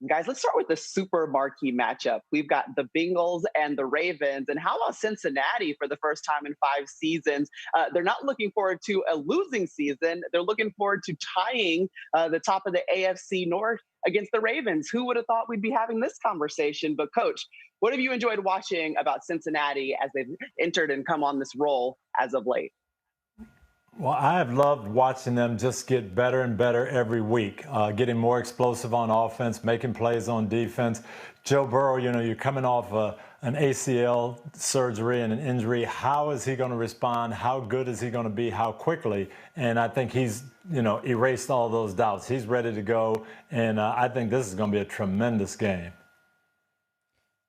Guys, let's start with the super marquee matchup. We've got the Bengals and the Ravens. And how about Cincinnati for the first time in 5 seasons? They're not looking forward to a losing season. They're looking forward to tying the top of the AFC North against the Ravens. Who would have thought we'd be having this conversation? But, Coach, what have you enjoyed watching about Cincinnati as they've entered and come on this roll as of late? Well, I have loved watching them just get better and better every week, getting more explosive on offense, making plays on defense. Joe Burrow, you're coming off an ACL surgery and an injury. How is he going to respond? How good is he going to be? How quickly? And I think he's, erased all those doubts. He's ready to go, and I think this is going to be a tremendous game.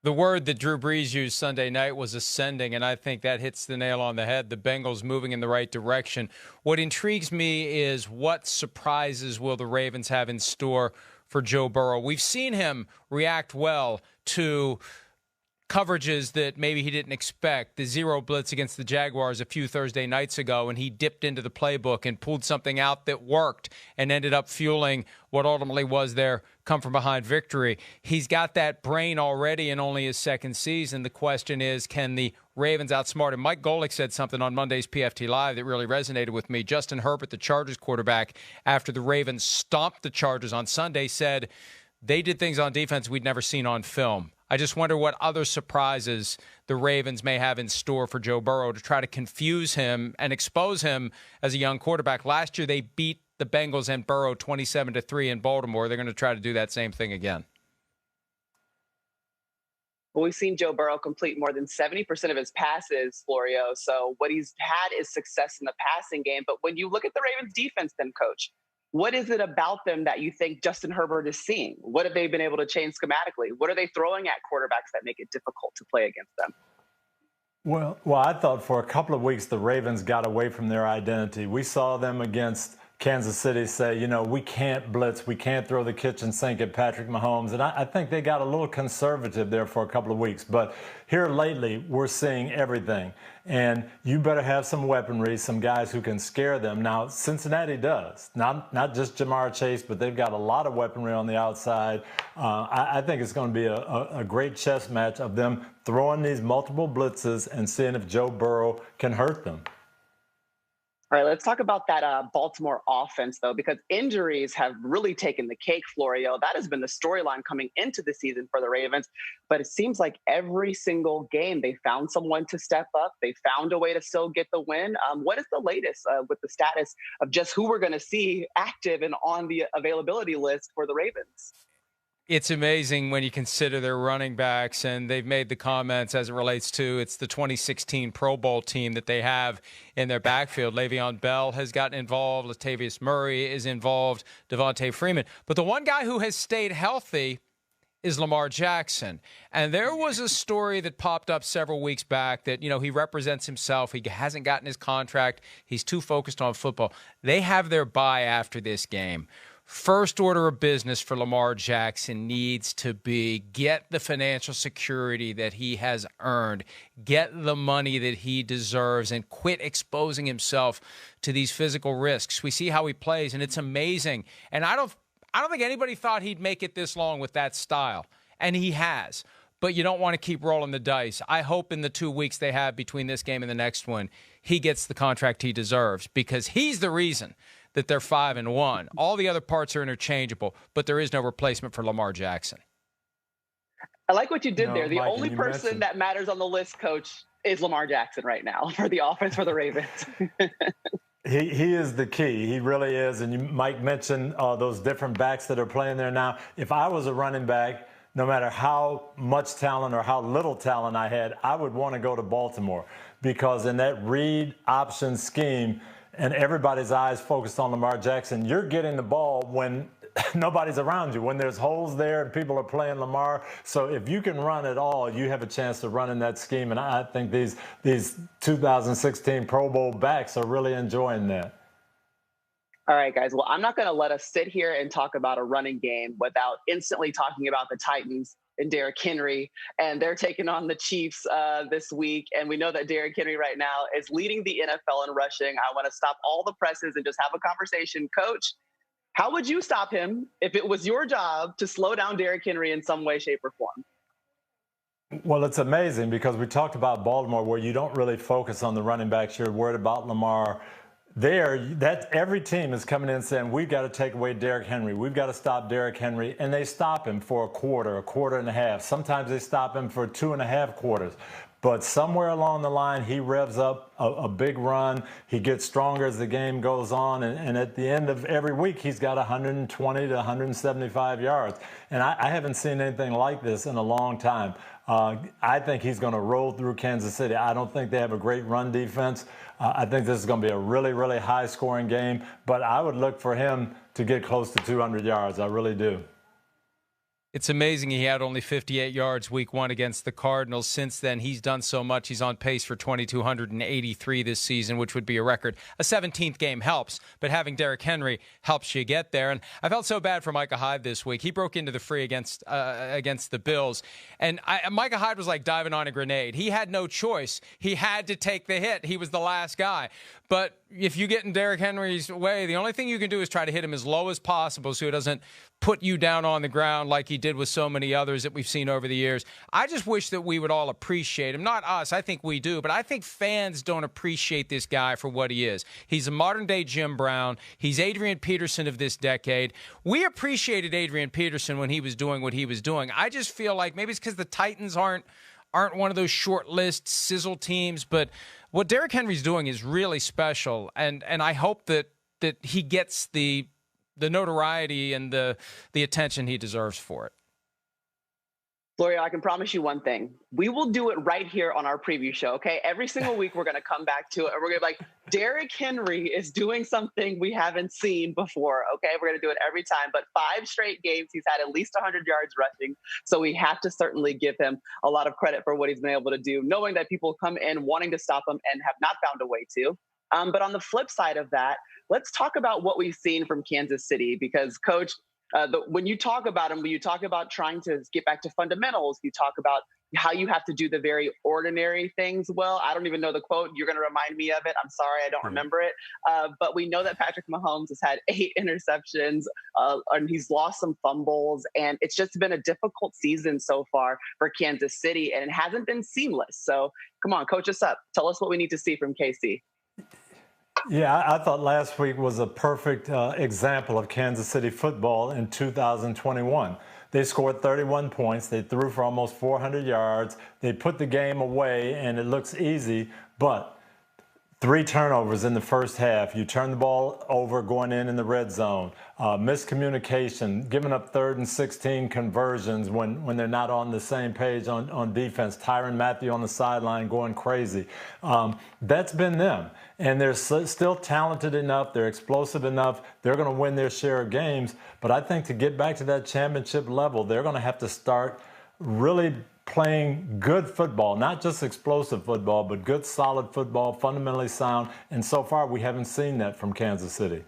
The word that Drew Brees used Sunday night was ascending, and I think that hits the nail on the head. The Bengals moving in the right direction. What intrigues me is what surprises will the Ravens have in store for Joe Burrow. We've seen him react well to coverages that maybe he didn't expect. The zero blitz against the Jaguars a few Thursday nights ago, and he dipped into the playbook and pulled something out that worked and ended up fueling what ultimately was their come-from-behind victory. He's got that brain already in only his second season. The question is, can the Ravens outsmart him? Mike Golick said something on Monday's PFT Live that really resonated with me. Justin Herbert, the Chargers quarterback, after the Ravens stomped the Chargers on Sunday, said they did things on defense we'd never seen on film. I just wonder what other surprises the Ravens may have in store for Joe Burrow to try to confuse him and expose him as a young quarterback. Last year, they beat the Bengals and Burrow 27-3 in Baltimore. They're going to try to do that same thing again. Well, we've seen Joe Burrow complete more than 70% of his passes, Florio. So what he's had is success in the passing game. But when you look at the Ravens defense, then, Coach, what is it about them that you think Justin Herbert is seeing? What have they been able to change schematically? What are they throwing at quarterbacks that make it difficult to play against them? Well, I thought for a couple of weeks the Ravens got away from their identity. We saw them against Kansas City say, we can't blitz, we can't throw the kitchen sink at Patrick Mahomes. And I think they got a little conservative there for a couple of weeks. But here lately, we're seeing everything. And you better have some weaponry, some guys who can scare them. Now, Cincinnati does. Not just Jamar Chase, but they've got a lot of weaponry on the outside. I think it's going to be a great chess match of them throwing these multiple blitzes and seeing if Joe Burrow can hurt them. All right, let's talk about that Baltimore offense, though, because injuries have really taken the cake, Florio. That has been the storyline coming into the season for the Ravens. But it seems like every single game they found someone to step up. They found a way to still get the win. What is the latest with the status of just who we're going to see active and on the availability list for the Ravens? It's amazing when you consider their running backs, and they've made the comments as it relates to it's the 2016 Pro Bowl team that they have in their backfield. Le'Veon Bell has gotten involved. Latavius Murray is involved. Devontae Freeman. But the one guy who has stayed healthy is Lamar Jackson. And there was a story that popped up several weeks back that, he represents himself. He hasn't gotten his contract. He's too focused on football. They have their bye after this game. First order of business for Lamar Jackson needs to be get the financial security that he has earned, get the money that he deserves, and quit exposing himself to these physical risks. We see how he plays, and it's amazing. And I don't think anybody thought he'd make it this long with that style, and he has. But you don't want to keep rolling the dice. I hope in the 2 weeks they have between this game and the next one, he gets the contract he deserves, because he's the reason that they're 5-1. All the other parts are interchangeable, but there is no replacement for Lamar Jackson. I like what you did there. The only person that matters on the list, Coach, is Lamar Jackson right now for the offense for the Ravens. He is the key. He really is. And Mike mentioned those different backs that are playing there now. If I was a running back, no matter how much talent or how little talent I had, I would want to go to Baltimore, because in that read option scheme, and everybody's eyes focused on Lamar Jackson, you're getting the ball when nobody's around you, when there's holes there and people are playing Lamar. So if you can run at all, you have a chance to run in that scheme. And I think these 2016 Pro Bowl backs are really enjoying that. All right, guys. Well, I'm not going to let us sit here and talk about a running game without instantly talking about the Titans and Derrick Henry, and they're taking on the Chiefs this week. And we know that Derrick Henry right now is leading the NFL in rushing. I want to stop all the presses and just have a conversation. Coach, How would you stop him if it was your job to slow down Derrick Henry in some way, shape, or form? Well, it's amazing because we talked about Baltimore where you don't really focus on the running backs. You're worried about Lamar. Every team is coming in saying, we've got to take away Derrick Henry. We've got to stop Derrick Henry. And they stop him for a quarter and a half. Sometimes they stop him for 2.5 quarters. But somewhere along the line, he revs up a big run. He gets stronger as the game goes on. And at the end of every week, he's got 120 to 175 yards. And I haven't seen anything like this in a long time. I think he's going to roll through Kansas City. I don't think they have a great run defense. I think this is going to be a really, really high-scoring game. But I would look for him to get close to 200 yards. I really do. It's amazing he had only 58 yards week 1 against the Cardinals. Since then, he's done so much. He's on pace for 2,283 this season, which would be a record. A 17th game helps, but having Derrick Henry helps you get there. And I felt so bad for Micah Hyde this week. He broke into the free against the Bills. And Micah Hyde was like diving on a grenade. He had no choice. He had to take the hit. He was the last guy. But if you get in Derrick Henry's way, the only thing you can do is try to hit him as low as possible so he doesn't put you down on the ground like he did with so many others that we've seen over the years. I just wish that we would all appreciate him. Not us. I think we do. But I think fans don't appreciate this guy for what he is. He's a modern-day Jim Brown. He's Adrian Peterson of this decade. We appreciated Adrian Peterson when he was doing what he was doing. I just feel like maybe it's because the Titans aren't one of those short-list sizzle teams, but what Derrick Henry's doing is really special, and I hope that he gets the notoriety and the attention he deserves for it. Gloria, I can promise you one thing. We will do it right here on our preview show, okay? Every single week we're going to come back to it, and we're going to be like, Derrick Henry is doing something we haven't seen before, okay? We're going to do it every time. But 5 straight games, he's had at least 100 yards rushing, so we have to certainly give him a lot of credit for what he's been able to do, knowing that people come in wanting to stop him and have not found a way to. But on the flip side of that, let's talk about what we've seen from Kansas City because, Coach, when you talk about him, when you talk about trying to get back to fundamentals, you talk about how you have to do the very ordinary things well. I don't even know the quote. You're going to remind me of it. I'm sorry, I don't remember it. But we know that Patrick Mahomes has had 8 interceptions, and he's lost some fumbles, and it's just been a difficult season so far for Kansas City, and it hasn't been seamless. So come on, coach us up. Tell us what we need to see from KC. Yeah, I thought last week was a perfect example of Kansas City football in 2021. They scored 31 points. They threw for almost 400 yards. They put the game away, and it looks easy, but 3 turnovers in the first half. You turn the ball over going in the red zone. Miscommunication, giving up 3rd and 16 conversions when they're not on the same page on defense. Tyrann Mathieu on the sideline going crazy. That's been them. And they're still talented enough. They're explosive enough. They're going to win their share of games. But I think to get back to that championship level, they're going to have to start really playing good football, not just explosive football, but good, solid football, fundamentally sound. And so far, we haven't seen that from Kansas City.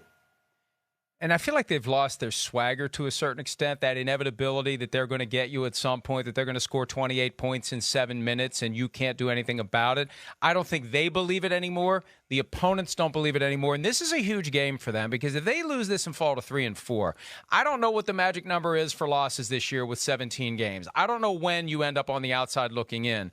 And I feel like they've lost their swagger to a certain extent, that inevitability that they're going to get you at some point, that they're going to score 28 points in 7 minutes and you can't do anything about it. I don't think they believe it anymore. The opponents don't believe it anymore. And this is a huge game for them because if they lose this and fall to 3-4, I don't know what the magic number is for losses this year with 17 games. I don't know when you end up on the outside looking in.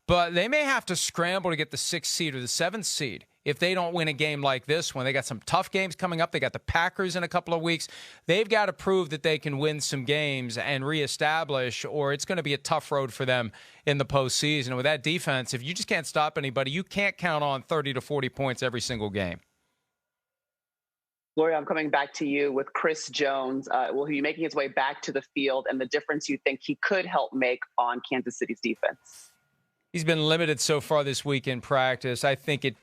But they may have to scramble to get the 6th seed or the 7th seed if they don't win a game like this one. They got some tough games coming up. They got the Packers in a couple of weeks. They've got to prove that they can win some games and reestablish, or it's going to be a tough road for them in the postseason. And with that defense, if you just can't stop anybody, you can't count on 30 to 40 points every single game. Gloria, I'm coming back to you with Chris Jones. Will he be making his way back to the field and the difference you think he could help make on Kansas City's defense? He's been limited so far this week in practice. I think it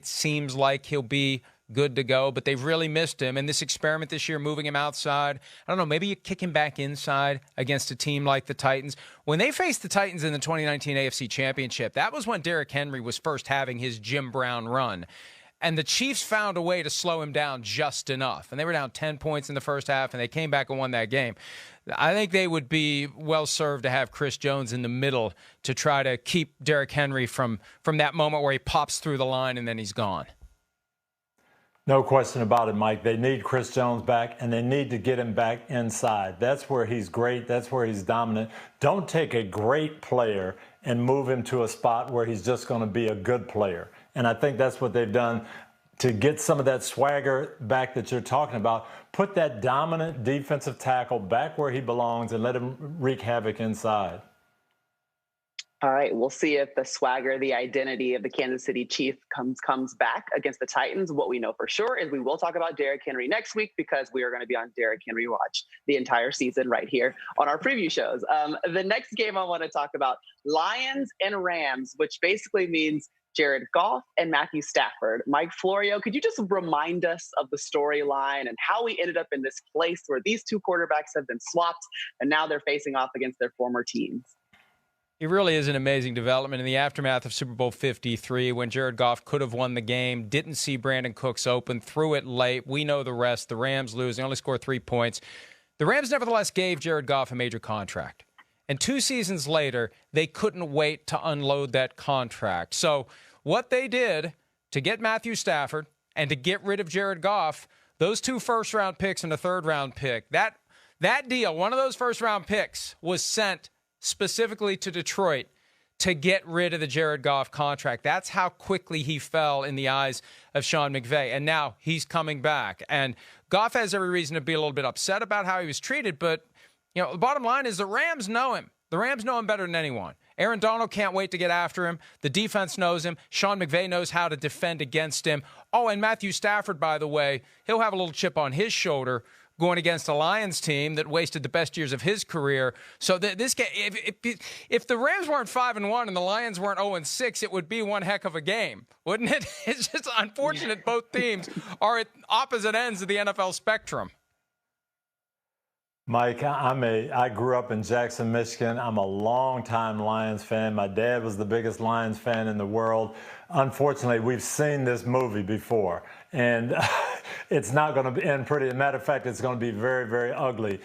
seems like he'll be good to go, but they've really missed him. And this experiment this year, moving him outside, I don't know, maybe you kick him back inside against a team like the Titans. When they faced the Titans in the 2019 AFC Championship, that was when Derrick Henry was first having his Jim Brown run. And the Chiefs found a way to slow him down just enough. And they were down 10 points in the first half, and they came back and won that game. I think they would be well served to have Chris Jones in the middle to try to keep Derrick Henry from that moment where he pops through the line and then he's gone. No question about it, Mike. They need Chris Jones back, and they need to get him back inside. That's where he's great. That's where he's dominant. Don't take a great player and move him to a spot where he's just going to be a good player. And I think that's what they've done to get some of that swagger back that you're talking about. Put that dominant defensive tackle back where he belongs and let him wreak havoc inside. All right, we'll see if the swagger, the identity of the Kansas City Chiefs comes back against the Titans. What we know for sure is we will talk about Derrick Henry next week, because we are going to be on Derrick Henry Watch the entire season right here on our preview shows. The next game I want to talk about, Lions and Rams, which basically means Jared Goff and Matthew Stafford. Mike Florio, could you just remind us of the storyline and how we ended up in this place where these two quarterbacks have been swapped and now they're facing off against their former teams? It really is an amazing development in the aftermath of Super Bowl 53, when Jared Goff could have won the game, didn't see Brandon Cooks open, threw it late. We know the rest. The Rams lose. They only scored 3 points. The Rams nevertheless gave Jared Goff a major contract. And 2 seasons later, they couldn't wait to unload that contract. So what they did to get Matthew Stafford and to get rid of Jared Goff, those 2 first-round picks and a third-round pick, that deal, one of those first-round picks was sent specifically to Detroit to get rid of the Jared Goff contract. That's how quickly he fell in the eyes of Sean McVay. And now he's coming back. And Goff has every reason to be a little bit upset about how he was treated. But, you know, the bottom line is the Rams know him. The Rams know him better than anyone. Aaron Donald can't wait to get after him. The defense knows him. Sean McVay knows how to defend against him. Oh, and Matthew Stafford, by the way, he'll have a little chip on his shoulder going against a Lions team that wasted the best years of his career. So this game, if the Rams weren't 5-1 and the Lions weren't 0-6, it would be one heck of a game, wouldn't it? It's just unfortunate both teams are at opposite ends of the NFL spectrum. Mike, I grew up in Jackson, Michigan. I'm a longtime Lions fan. My dad was the biggest Lions fan in the world. Unfortunately, we've seen this movie before, and it's not going to end pretty. As a matter of fact, it's going to be very, very ugly.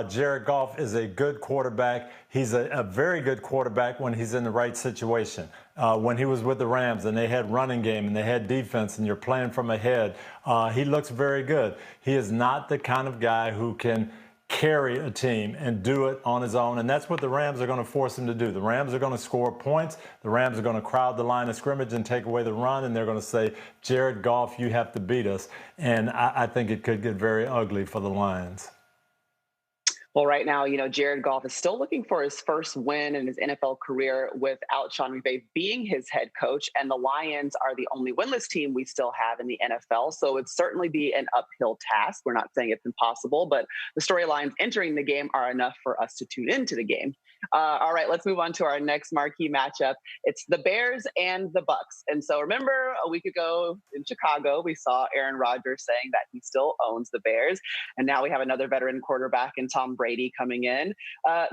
Jared Goff is a good quarterback. He's a very good quarterback when he's in the right situation. When he was with the Rams and they had running game and they had defense and you're playing from ahead, he looks very good. He is not the kind of guy who can carry a team and do it on his own, and that's what the Rams are going to force him to do. The Rams are going to score points. The Rams are going to crowd the line of scrimmage and take away the run, and they're going to say, Jared Goff, you have to beat us. And I think it could get very ugly for the Lions. Well, right now, you know, Jared Goff is still looking for his first win in his NFL career without Sean McVay being his head coach. And the Lions are the only winless team we still have in the NFL. So it'd certainly be an uphill task. We're not saying it's impossible, but the storylines entering the game are enough for us to tune into the game. All right, let's move on to our next marquee matchup. It's the Bears and the Bucs. And so remember, a week ago in Chicago, we saw Aaron Rodgers saying that he still owns the Bears. And now we have another veteran quarterback in Tom Brady coming in.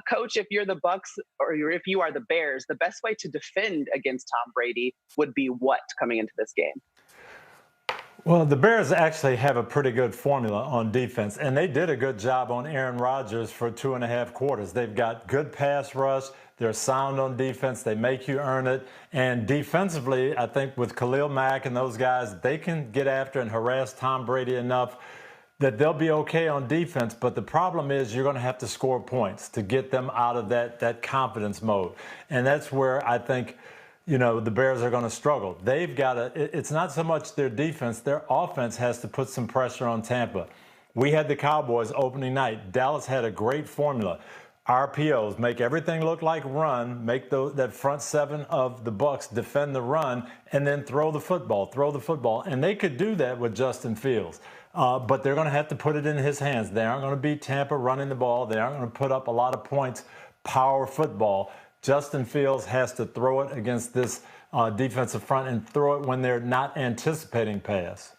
Coach, if you're the Bucs or if you are the Bears, the best way to defend against Tom Brady would be what coming into this game? Well, the Bears actually have a pretty good formula on defense, and they did a good job on Aaron Rodgers for 2.5 quarters. They've got good pass rush. They're sound on defense. They make you earn it. And defensively, I think with Khalil Mack and those guys, they can get after and harass Tom Brady enough that they'll be okay on defense. But the problem is you're going to have to score points to get them out of that confidence mode. And that's where I think, you know, the Bears are going to struggle. They've got to, it's not so much their defense, their offense has to put some pressure on Tampa. We had the Cowboys opening night. Dallas had a great formula. RPOs, make everything look like run, make that front seven of the Bucs defend the run, and then throw the football. And they could do that with Justin Fields. But they're going to have to put it in his hands. They aren't going to beat Tampa running the ball. They aren't going to put up a lot of points, power football. Justin Fields has to throw it against this defensive front and throw it when they're not anticipating pass.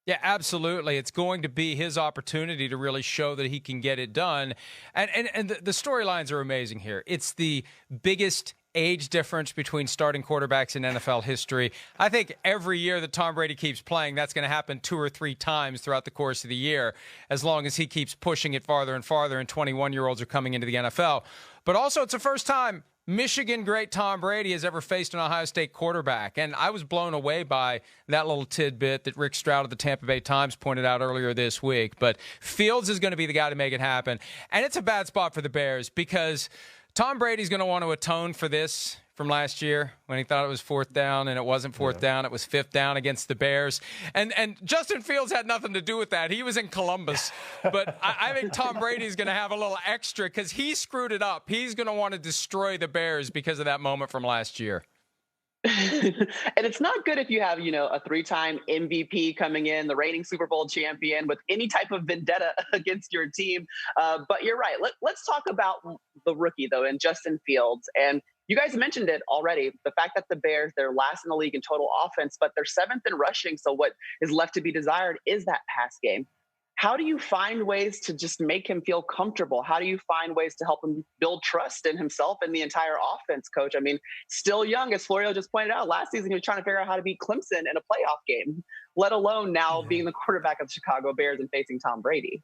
Yeah, absolutely. It's going to be his opportunity to really show that he can get it done. And the storylines are amazing here. It's the biggest age difference between starting quarterbacks in NFL history. I think every year that Tom Brady keeps playing, that's going to happen 2 or 3 times throughout the course of the year, as long as he keeps pushing it farther and farther and 21-year-olds are coming into the NFL. But also, it's the first time Michigan great Tom Brady has ever faced an Ohio State quarterback. And I was blown away by that little tidbit that Rick Stroud of the Tampa Bay Times pointed out earlier this week. But Fields is going to be the guy to make it happen. And it's a bad spot for the Bears because Tom Brady's going to want to atone for this from last year when he thought it was fourth down and it wasn't fourth down. It was fifth down against the Bears. And Justin Fields had nothing to do with that. He was in Columbus. But I think Tom Brady's going to have a little extra because he screwed it up. He's going to want to destroy the Bears because of that moment from last year. And it's not good if you have, a three-time MVP coming in, the reigning Super Bowl champion, with any type of vendetta against your team. But you're right. Let's talk about the rookie, though, and Justin Fields. And you guys mentioned it already, the fact that the Bears, they're last in the league in total offense, but they're seventh in rushing. So what is left to be desired is that pass game. How do you find ways to just make him feel comfortable? How do you find ways to help him build trust in himself and the entire offense, Coach? I mean, still young, as Florio just pointed out. Last season, he was trying to figure out how to beat Clemson in a playoff game, let alone now being the quarterback of the Chicago Bears and facing Tom Brady.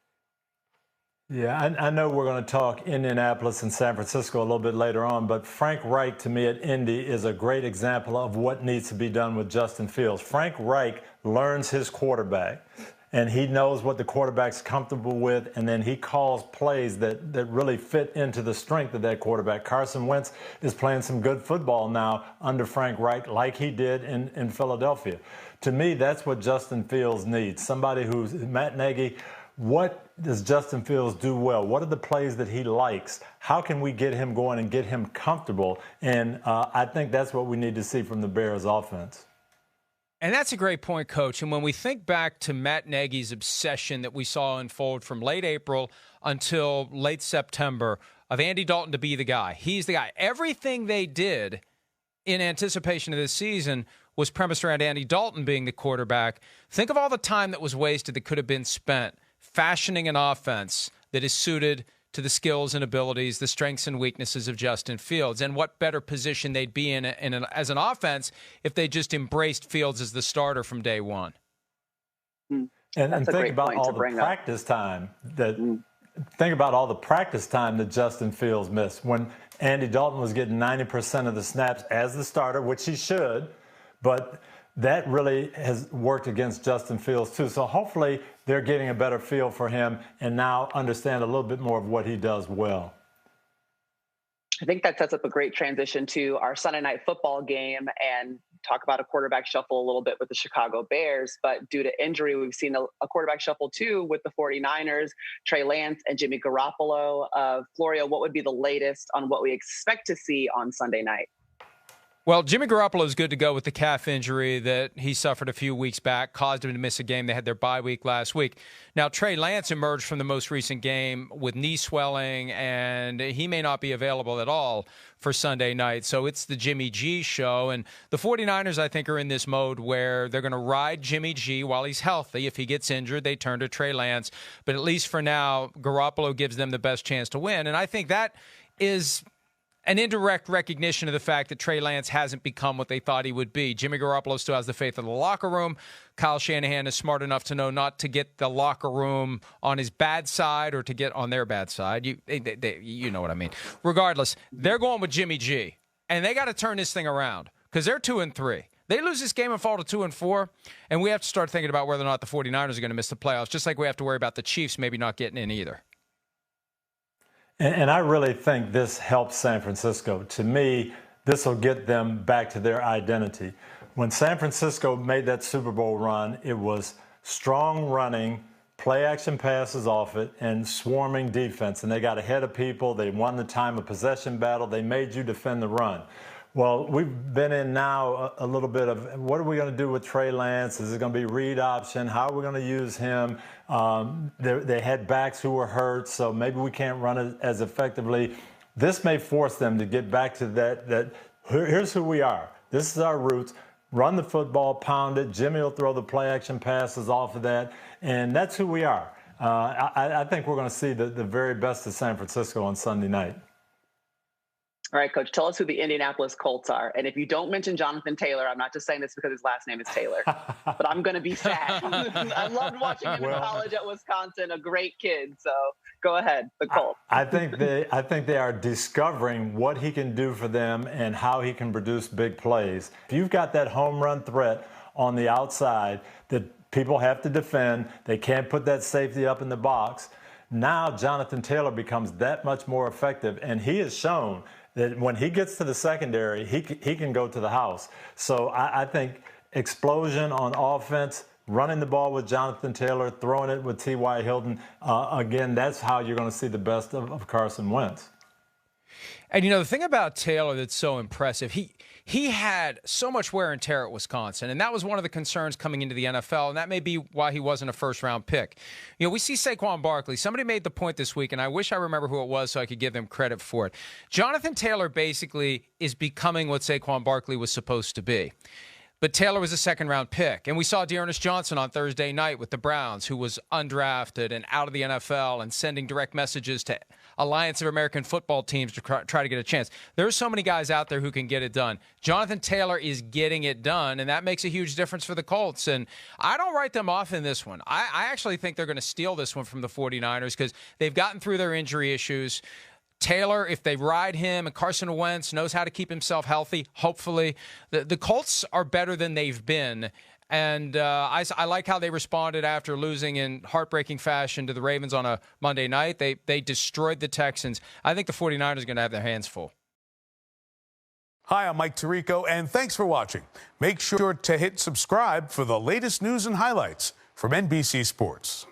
Yeah, I know we're going to talk Indianapolis and San Francisco a little bit later on, but Frank Reich, to me, at Indy is a great example of what needs to be done with Justin Fields. Frank Reich learns his quarterback, and he knows what the quarterback's comfortable with, and then he calls plays that really fit into the strength of that quarterback. Carson Wentz is playing some good football now under Frank Reich, like he did in Philadelphia. To me, that's what Justin Fields needs. Somebody who's Matt Nagy. What does Justin Fields do well? What are the plays that he likes? How can we get him going and get him comfortable? And I think that's what we need to see from the Bears offense. And that's a great point, Coach. And when we think back to Matt Nagy's obsession that we saw unfold from late April until late September of Andy Dalton to be the guy, he's the guy. Everything they did in anticipation of this season was premised around Andy Dalton being the quarterback. Think of all the time that was wasted that could have been spent fashioning an offense that is suited to the skills and abilities, the strengths and weaknesses of Justin Fields, and what better position they'd be in as an offense if they just embraced Fields as the starter from day one. And think about all the practice time think about all the practice time that Justin Fields missed when Andy Dalton was getting 90% of the snaps as the starter, which he should, but that really has worked against Justin Fields too. So hopefully they're getting a better feel for him and now understand a little bit more of what he does well. I think that sets up a great transition to our Sunday night football game and talk about a quarterback shuffle a little bit with the Chicago Bears. But due to injury, we've seen a quarterback shuffle too with the 49ers, Trey Lance and Jimmy Garoppolo. Florio, what would be the latest on what we expect to see on Sunday night? Well, Jimmy Garoppolo is good to go with the calf injury that he suffered a few weeks back, caused him to miss a game. They had their bye week last week. Now, Trey Lance emerged from the most recent game with knee swelling, and he may not be available at all for Sunday night. So it's the Jimmy G show. And the 49ers, I think, are in this mode where they're going to ride Jimmy G while he's healthy. If he gets injured, they turn to Trey Lance. But at least for now, Garoppolo gives them the best chance to win. And I think that is an indirect recognition of the fact that Trey Lance hasn't become what they thought he would be. Jimmy Garoppolo still has the faith of the locker room. Kyle Shanahan is smart enough to know not to get the locker room on his bad side or to get on their bad side. You know what I mean. Regardless, they're going with Jimmy G, and they got to turn this thing around because they're 2-3. They lose this game and fall to 2-4, and we have to start thinking about whether or not the 49ers are going to miss the playoffs, just like we have to worry about the Chiefs maybe not getting in either. And I really think this helps San Francisco. To me, this will get them back to their identity. When San Francisco made that Super Bowl run, it was strong running, play-action passes off it, and swarming defense. And they got ahead of people. They won the time of possession battle. They made you defend the run. Well, we've been in now a little bit of what are we going to do with Trey Lance? Is it going to be read option? How are we going to use him? They had backs who were hurt, so maybe we can't run it as effectively. This may force them to get back to that here's who we are. This is our roots. Run the football, pound it. Jimmy will throw the play-action passes off of that, and that's who we are. I think we're going to see the very best of San Francisco on Sunday night. All right, Coach, tell us who the Indianapolis Colts are. And if you don't mention Jonathan Taylor, I'm not just saying this because his last name is Taylor, but I'm going to be sad. I loved watching him in college at Wisconsin, a great kid. So go ahead, the Colts. I think they are discovering what he can do for them and how he can produce big plays. If you've got that home run threat on the outside that people have to defend, they can't put that safety up in the box. Now Jonathan Taylor becomes that much more effective, and he has shown that when he gets to the secondary, he can go to the house. So I think explosion on offense, running the ball with Jonathan Taylor, throwing it with T.Y. Hilton, again, that's how you're going to see the best of Carson Wentz. And, you know, the thing about Taylor that's so impressive, he had so much wear and tear at Wisconsin, and that was one of the concerns coming into the NFL, and that may be why he wasn't a first-round pick. You know, we see Saquon Barkley. Somebody made the point this week, and I wish I remember who it was so I could give them credit for it. Jonathan Taylor basically is becoming what Saquon Barkley was supposed to be. But Taylor was a second-round pick. And we saw Dearness Johnson on Thursday night with the Browns, who was undrafted and out of the NFL and sending direct messages to Alliance of American Football teams to try to get a chance. There's so many guys out there who can get it done. Jonathan Taylor is getting it done, and that makes a huge difference for the Colts. And I don't write them off in this one. I actually think they're going to steal this one from the 49ers because they've gotten through their injury issues. Taylor, if they ride him, and Carson Wentz knows how to keep himself healthy, hopefully. The Colts are better than they've been. And I like how they responded after losing in heartbreaking fashion to the Ravens on a Monday night. They destroyed the Texans. I think the 49ers are going to have their hands full. Hi, I'm Mike Tirico, and thanks for watching. Make sure to hit subscribe for the latest news and highlights from NBC Sports.